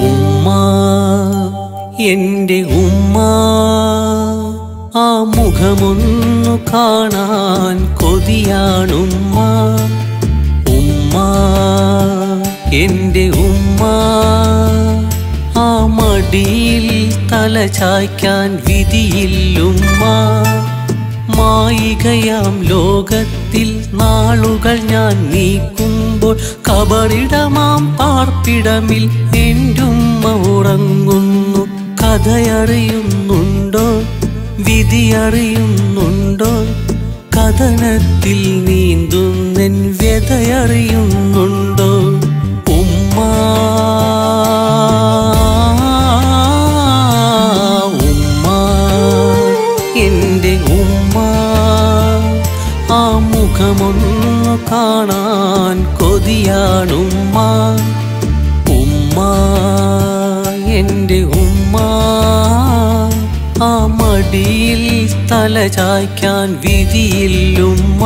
ഉമ്മ എന്റെ ഉമ്മ ആ മുഖമൊന്നു കാണാൻ കൊതിയാണുമ്മ ഉമ്മ എന്റെ ഉമ്മ ആ മടിയിൽ തല ചായ്ക്കാൻ വിധിയില്ലുമ്മ മായികയാം ലോകത്തിൽ നാളുകൾ ഞാൻ നീക്കുമ്പോൾ കബറിടമാം പാർപ്പിടമിൽ എന്റുമ്മ ഉറങ്ങുന്നു കഥയറിയുന്നുണ്ടോ വിധിയറിയുന്നുണ്ടോ കഥനത്തിൽ നീന്തുന്നെൻ വ്യതയറിയുന്നുണ്ടോ ഉമ്മ ഉമ്മ എന്റെ ഉമ്മ ആ മുഖമൊന്നു കാണാൻ കൊതിയാണുമ്മ ഉമ്മ എന്റെ ഉമ്മ ആ മടിയിൽ തല ചായ്ക്കാൻ വിധിയില്ലുമ്മ